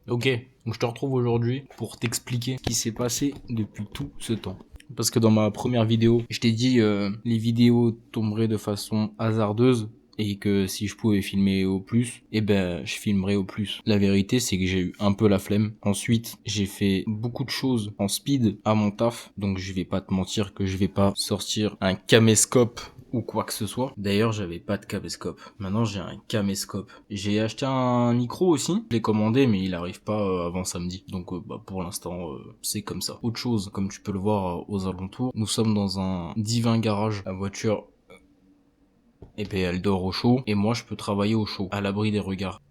Ok, donc je te retrouve aujourd'hui pour t'expliquer ce qui s'est passé depuis tout ce temps. Parce que dans ma première vidéo, je t'ai dit les vidéos tomberaient de façon hasardeuse et que si je pouvais filmer au plus, eh ben je filmerais au plus. La vérité c'est que j'ai eu un peu la flemme. Ensuite, j'ai fait beaucoup de choses en speed à mon taf, donc je vais pas te mentir que je vais pas sortir un caméscope ou quoi que ce soit. D'ailleurs, j'avais pas de caméscope. Maintenant, j'ai un caméscope. J'ai acheté un micro aussi. Je l'ai commandé, mais il arrive pas avant samedi. Donc, pour l'instant, c'est comme ça. Autre chose, comme tu peux le voir aux alentours, nous sommes dans un divin garage. La voiture, eh ben, elle dort au chaud. Et moi, je peux travailler au chaud, à l'abri des regards.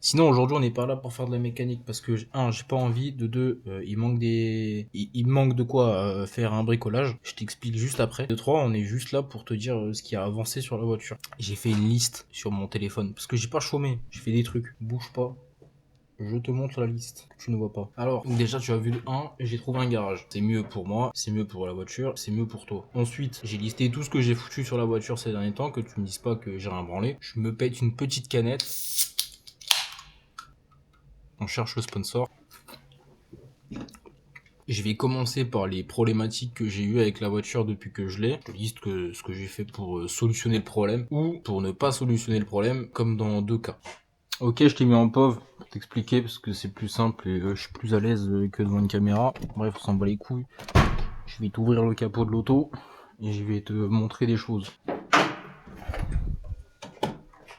Sinon aujourd'hui on n'est pas là pour faire de la mécanique parce que un j'ai pas envie, de deux il manque de quoi faire un bricolage. Je t'explique juste après. De trois on est juste là pour te dire ce qui a avancé sur la voiture. J'ai fait une liste sur mon téléphone parce que j'ai pas chômé. J'ai fait des trucs. Bouge pas. Je te montre la liste, tu ne vois pas. Alors, déjà tu as vu le 1, j'ai trouvé un garage. C'est mieux pour moi, c'est mieux pour la voiture, c'est mieux pour toi. Ensuite, j'ai listé tout ce que j'ai foutu sur la voiture ces derniers temps, que tu me dises pas que j'ai rien branlé. Je me pète une petite canette. On cherche le sponsor. Je vais commencer par les problématiques que j'ai eues avec la voiture depuis que je l'ai. Je te liste ce que j'ai fait pour solutionner le problème ou pour ne pas solutionner le problème, comme dans deux cas. Ok, je t'ai mis en POV pour t'expliquer parce que c'est plus simple et je suis plus à l'aise que devant une caméra. Bref, on s'en bat les couilles. Je vais t'ouvrir le capot de l'auto et je vais te montrer des choses.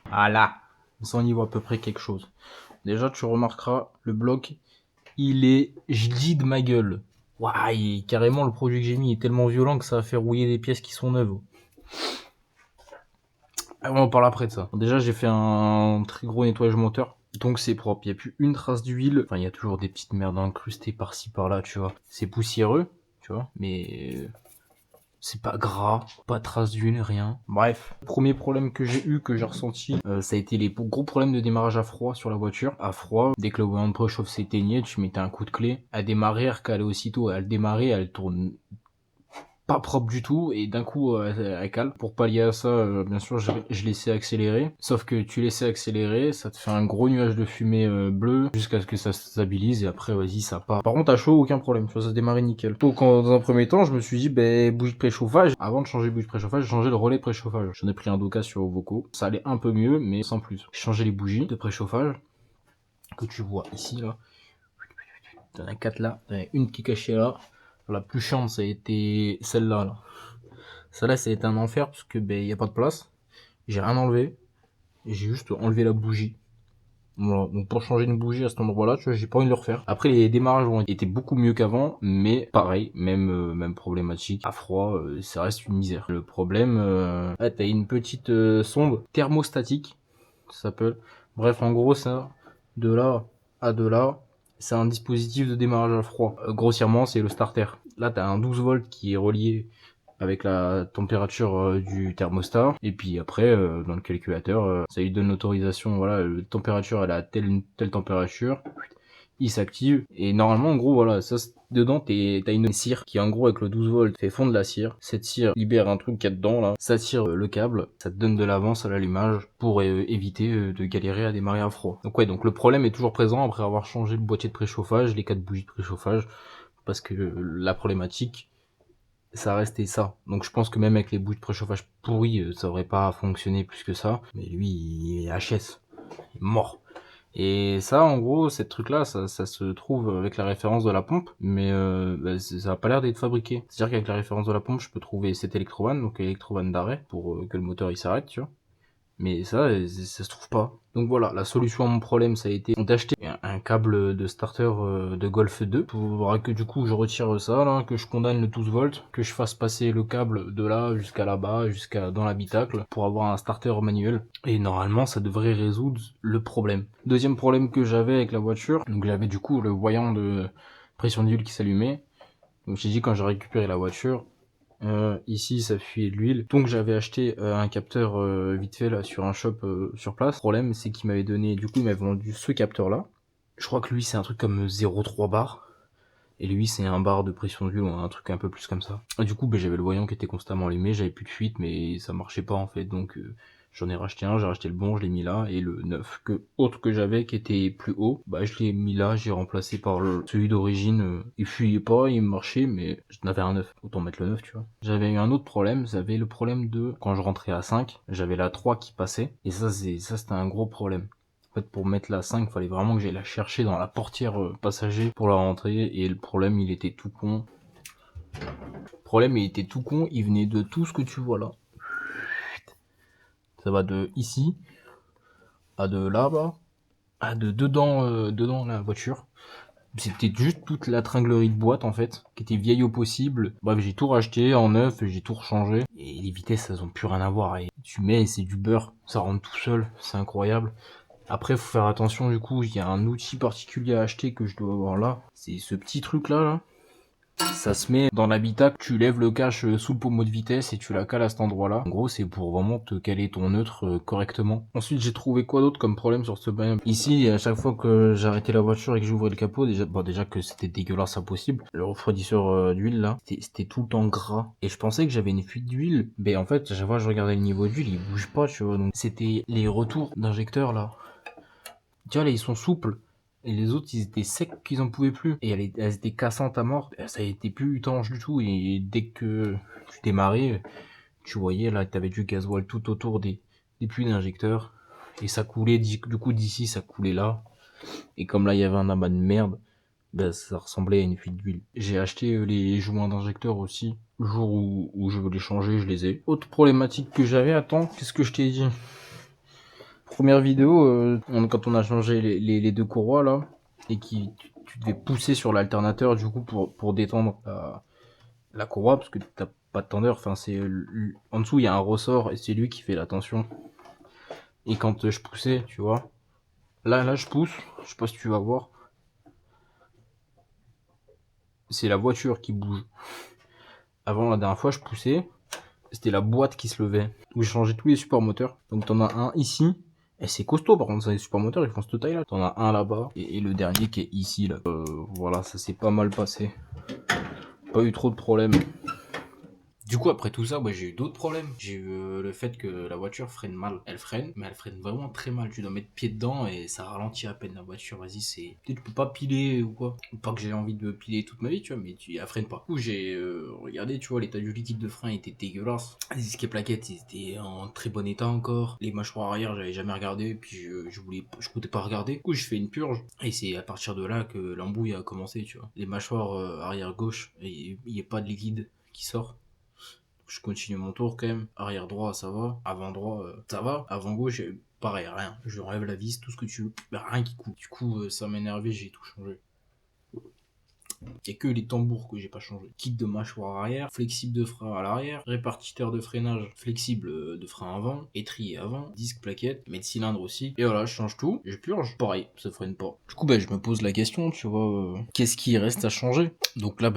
Voilà. Ça, on y voit à peu près quelque chose. Déjà, tu remarqueras, le bloc, il est je dis de ma gueule. Waouh, carrément le produit que j'ai mis est tellement violent que ça va faire rouiller des pièces qui sont neuves. Ah, on en parle après de ça. Déjà j'ai fait un très gros nettoyage moteur. Donc c'est propre, il n'y a plus une trace d'huile. Enfin il y a toujours des petites merdes incrustées par-ci par-là, tu vois. C'est poussiéreux, tu vois. Mais c'est pas gras, pas de trace d'huile, rien. Bref, premier problème que j'ai eu, que j'ai ressenti, ça a été les gros problèmes de démarrage à froid sur la voiture. À froid, dès que le voyant de préchauffe s'éteignait, tu mettais un coup de clé. À démarrer, elle calait aussitôt. À le démarrer, elle tourne pas propre du tout et d'un coup elle cale. Pour pallier à ça, bien sûr je laissais accélérer. Sauf que tu laissais accélérer, ça te fait un gros nuage de fumée bleu jusqu'à ce que ça se stabilise et après vas-y ça part. Par contre à chaud aucun problème, tu vois ça se démarrait nickel. Donc dans un premier temps je me suis dit bougie de préchauffage. Avant de changer bougie de préchauffage, j'ai changé le relais de préchauffage. J'en ai pris un Doka sur Voco. Ça allait un peu mieux mais sans plus. J'ai changé les bougies de préchauffage que tu vois ici là. T'en as 4 là, t'en as une qui est cachée là. La plus chiante ça a été celle-là là. Celle-là, ça a été un enfer parce que y a pas de place. J'ai rien enlevé. J'ai juste enlevé la bougie. Voilà. Donc pour changer une bougie à cet endroit-là, tu vois, j'ai pas envie de le refaire. Après les démarrages ont été beaucoup mieux qu'avant, mais pareil, même problématique. À froid, ça reste une misère. Le problème, t'as une petite sonde thermostatique, ça s'appelle. Bref, en gros, ça, de là à de là, c'est un dispositif de démarrage à froid. Grossièrement, c'est le starter. Là, t'as un 12 volts qui est relié avec la température du thermostat et puis après dans le calculateur ça lui donne l'autorisation, voilà, la température elle a telle température, il s'active et normalement en gros voilà ça dedans t'as une cire qui en gros avec le 12 volts fait fondre la cire. Cette cire libère un truc qu'il y a dedans là, ça tire le câble, ça te donne de l'avance à l'allumage pour éviter de galérer à démarrer à froid. Donc ouais, donc le problème est toujours présent après avoir changé le boîtier de préchauffage, les 4 bougies de préchauffage, parce que la problématique ça restait ça. Donc je pense que même avec les bougies de préchauffage pourries, ça aurait pas fonctionné plus que ça. Mais lui, il est HS. Il est mort. Et ça, en gros, cette truc-là, ça se trouve avec la référence de la pompe, mais ça a pas l'air d'être fabriqué. C'est-à-dire qu'avec la référence de la pompe, je peux trouver cet électrovan, donc électrovan d'arrêt, pour que le moteur il s'arrête, tu vois. Mais ça se trouve pas. Donc voilà, la solution à mon problème, ça a été d'acheter un câble de starter de Golf 2 pour que du coup je retire ça, là, que je condamne le 12 volts, que je fasse passer le câble de là jusqu'à là-bas, jusqu'à dans l'habitacle, pour avoir un starter manuel. Et normalement, ça devrait résoudre le problème. Deuxième problème que j'avais avec la voiture, donc j'avais du coup le voyant de pression d'huile qui s'allumait. Donc j'ai dit quand j'ai récupéré la voiture, ici ça fuyait de l'huile, donc j'avais acheté un capteur vite fait là sur un shop sur place. Le problème c'est qu'il m'avait donné, du coup il m'avait vendu ce capteur là. Je crois que lui c'est un truc comme 0,3 bar et lui c'est un bar de pression d'huile ou un truc un peu plus comme ça. Et du coup j'avais le voyant qui était constamment allumé, j'avais plus de fuite mais ça marchait pas en fait, donc J'en ai racheté un, j'ai racheté le bon, je l'ai mis là, et le neuf autre que j'avais qui était plus haut, bah je l'ai mis là, j'ai remplacé par celui d'origine. Il fuyait pas, il marchait, mais j'en avais un neuf, autant mettre le neuf, tu vois. J'avais eu un autre problème, j'avais le problème de quand je rentrais à 5, j'avais la 3 qui passait, et ça c'était un gros problème. En fait, pour mettre la 5, fallait vraiment que j'aille la chercher dans la portière passager pour la rentrer, et le problème, il était tout con. Il venait de tout ce que tu vois là. Ça va de ici à de là-bas, à de dedans la voiture. C'était juste toute la tringlerie de boîte en fait, qui était vieille au possible. Bref, j'ai tout racheté en neuf, j'ai tout rechangé. Et les vitesses, elles ont plus rien à voir. Et tu mets, c'est du beurre, ça rentre tout seul, c'est incroyable. Après, faut faire attention du coup, il y a un outil particulier à acheter que je dois avoir là. C'est ce petit truc là. Ça se met dans l'habitacle, tu lèves le cache sous le pommeau de vitesse et tu la cales à cet endroit-là. En gros, c'est pour vraiment te caler ton neutre correctement. Ensuite, j'ai trouvé quoi d'autre comme problème sur ce bagnole. Ici, à chaque fois que j'arrêtais la voiture et que j'ouvrais le capot, déjà que c'était dégueulasse impossible. Le refroidisseur d'huile là, c'était tout le temps gras. Et je pensais que j'avais une fuite d'huile. Mais en fait, à chaque fois que je regardais le niveau d'huile, il bouge pas, tu vois. Donc c'était les retours d'injecteurs là. Tu vois, là, ils sont souples. Et les autres, ils étaient secs qu'ils en pouvaient plus. Et elles étaient cassantes à mort. Ça était plus étanche du tout. Et dès que tu démarrais, tu voyais, là, t'avais du gasoil tout autour des puits d'injecteurs. Et ça coulait, du coup, d'ici, ça coulait là. Et comme là, il y avait un amas de merde, ben, ça ressemblait à une fuite d'huile. J'ai acheté les joints d'injecteurs aussi. Le jour où je veux les changer, je les ai. Autre problématique que j'avais, attends, qu'est-ce que je t'ai dit? Première vidéo, quand on a changé les deux courroies là, et tu devais pousser sur l'alternateur du coup pour détendre la courroie, parce que t'as pas de tendeur, enfin c'est en dessous il y a un ressort et c'est lui qui fait la tension. Et quand je poussais, tu vois, là je pousse, je sais pas si tu vas voir, c'est la voiture qui bouge. Avant la dernière fois je poussais, c'était la boîte qui se levait. Où j'ai changé tous les supports moteurs. Donc t'en as un ici. Et c'est costaud par contre, les supports moteurs ils font cette taille là. T'en as un là-bas. Et le dernier qui est ici là. Voilà, ça s'est pas mal passé. Pas eu trop de problèmes. Du coup, après tout ça, j'ai eu d'autres problèmes. J'ai eu le fait que la voiture freine mal. Elle freine, mais elle freine vraiment très mal. Tu dois mettre pied dedans et ça ralentit à peine la voiture. Vas-y, c'est. Peut-être tu peux pas piler ou quoi. Pas que j'ai envie de piler toute ma vie, tu vois, mais elle freine pas. Du coup, j'ai regardé, tu vois, l'état du liquide de frein était dégueulasse. Les escape plaquettes, ils étaient en très bon état encore. Les mâchoires arrière, j'avais jamais regardé, puis je comptais pas regarder. Du coup, je fais une purge. Et c'est à partir de là que l'embrouille a commencé, tu vois. Les mâchoires arrière gauche, il y a pas de liquide qui sort. Je continue mon tour quand même. Arrière droit, ça va. Avant droit, ça va. Avant gauche, pareil, rien. Je enlève la vis, tout ce que tu veux. Rien qui coule. Du coup, ça m'a énervé, j'ai tout changé. Il n'y a que les tambours que j'ai pas changé. Kit de mâchoire arrière, flexible de frein à l'arrière, répartiteur de freinage flexible de frein avant, étrier avant, disque plaquette, mettre cylindre aussi. Et voilà, je change tout, je purge. Pareil, ça freine pas. Du coup, je me pose la question, tu vois, qu'est-ce qui reste à changer? Donc là,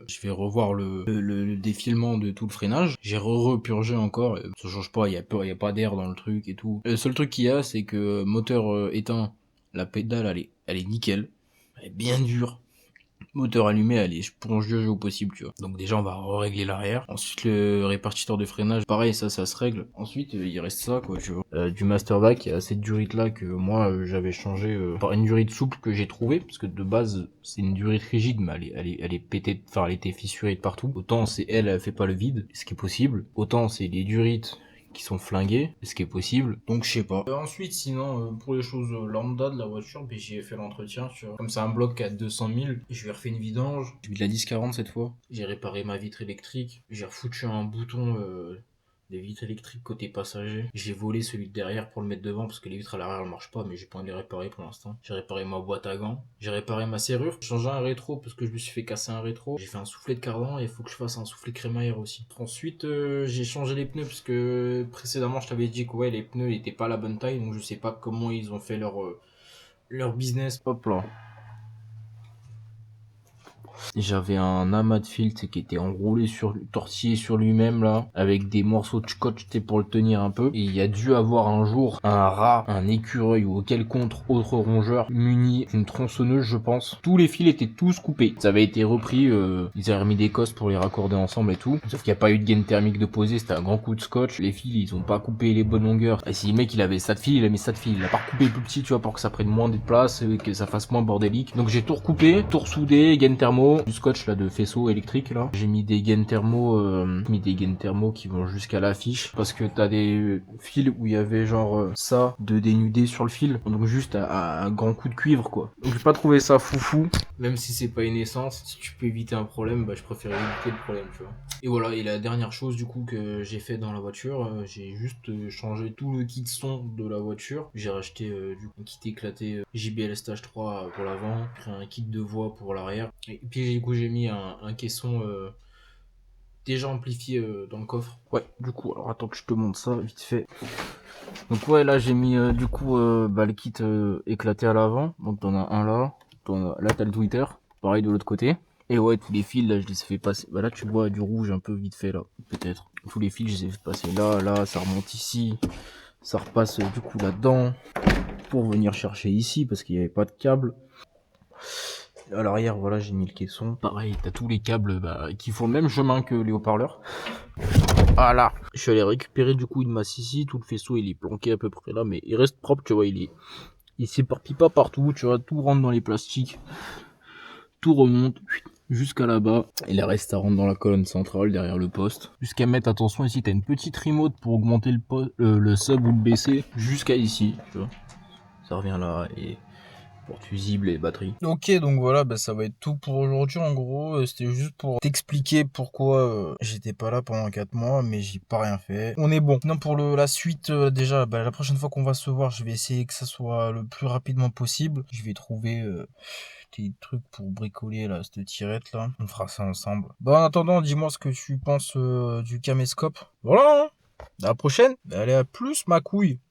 je vais revoir le défilement de tout le freinage. J'ai repurgé encore, ça change pas, il y a pas d'air dans le truc et tout. Le seul truc qu'il y a, c'est que moteur éteint, la pédale, elle est nickel. Elle est bien dure. Moteur allumé, elle est spongieuse au possible, tu vois. Donc déjà, on va régler l'arrière. Ensuite, le répartiteur de freinage, pareil, ça se règle. Ensuite, il reste ça, quoi, tu vois. Du masterback, il y a cette durite là que moi, j'avais changé par une durite souple que j'ai trouvée, parce que de base, c'est une durite rigide, mais elle est pétée, enfin, elle était fissurée de partout. Autant c'est elle fait pas le vide, ce qui est possible. Autant c'est les durites qui sont flingués, ce qui est possible. Donc je sais pas. Ensuite, sinon, pour les choses lambda de la voiture, j'ai fait l'entretien, tu vois. Comme c'est un bloc à 200 000, je lui ai refait une vidange. J'ai mis de la 1040 cette fois. J'ai réparé ma vitre électrique. J'ai refoutu un bouton des vitres électriques côté passager. J'ai volé celui de derrière pour le mettre devant parce que les vitres à l'arrière elles marchent pas, mais j'ai pas envie de les réparer pour l'instant. J'ai réparé ma boîte à gants. J'ai réparé ma serrure. J'ai changé un rétro parce que je me suis fait casser un rétro. J'ai fait un soufflet de cardan et il faut que je fasse un soufflet crémaillère aussi. Ensuite, j'ai changé les pneus parce que précédemment je t'avais dit que ouais, les pneus étaient pas la bonne taille, donc je sais pas comment ils ont fait leur business. Hop là. J'avais un amas de fil, tu sais, qui était enroulé tortillé sur lui-même, là, avec des morceaux de scotch, tu sais, pour le tenir un peu. Et il y a dû avoir un jour un rat, un écureuil ou quelconque autre rongeur muni d'une tronçonneuse, je pense. Tous les fils étaient tous coupés. Ça avait été repris, ils avaient remis des cosses pour les raccorder ensemble et tout. Sauf qu'il n'y a pas eu de gaine thermique de poser, c'était un grand coup de scotch. Les fils, ils ont pas coupé les bonnes longueurs. Et si le mec, il avait ça de fil, il a mis ça de fil. Il a pas recoupé plus petit, tu vois, pour que ça prenne moins de place et que ça fasse moins bordélique. Donc j'ai tout recoupé, tout ressoudé, gaine thermo, du scotch là de faisceau électrique là. J'ai mis des gaines thermo qui vont jusqu'à l'affiche parce que t'as des fils où il y avait genre ça de dénudé sur le fil. Donc juste à un grand coup de cuivre quoi. Donc j'ai pas trouvé ça foufou. Même si c'est pas une essence, si tu peux éviter un problème, bah je préfère éviter le problème, tu vois. Et voilà, et la dernière chose du coup que j'ai fait dans la voiture, j'ai juste changé tout le kit son de la voiture. J'ai racheté du coup un kit éclaté JBL Stage 3 pour l'avant, pris un kit de voix pour l'arrière. Et puis du coup j'ai mis un caisson déjà amplifié dans le coffre. Ouais, du coup, alors attends que je te montre ça vite fait. Donc ouais, là j'ai mis du coup le kit éclaté à l'avant. Donc t'en as un là, là t'as le Twitter, pareil de l'autre côté. Et ouais, tous les fils là je les ai fait passer. Bah là tu vois du rouge un peu vite fait là, peut-être. Tous les fils je les ai fait passer là, ça remonte ici, ça repasse du coup là-dedans pour venir chercher ici parce qu'il n'y avait pas de câble. À l'arrière, voilà, j'ai mis le caisson. Pareil, t'as tous les câbles qui font le même chemin que les haut-parleurs. Voilà. Je suis allé récupérer du coup une masse ici. Tout le faisceau, il est planqué à peu près là, mais il reste propre, tu vois. Il s'éparpille pas partout, tu vois. Tout rentre dans les plastiques. Tout remonte jusqu'à là-bas. Et le reste, ça rentre dans la colonne centrale derrière le poste. Jusqu'à mettre, attention, ici, t'as une petite remote pour augmenter le sub ou le baisser. Jusqu'à ici, tu vois. Ça revient là et... porte fusible et batterie. Ok, donc voilà, ça va être tout pour aujourd'hui. En gros, c'était juste pour t'expliquer pourquoi j'étais pas là pendant 4 mois, mais j'ai pas rien fait. On est bon. Non, pour la suite, déjà, la prochaine fois qu'on va se voir, je vais essayer que ça soit le plus rapidement possible. Je vais trouver des trucs pour bricoler là, cette tirette là. On fera ça ensemble. Bon, en attendant, dis-moi ce que tu penses du caméscope. Voilà, hein. À la prochaine. Allez, à plus, ma couille.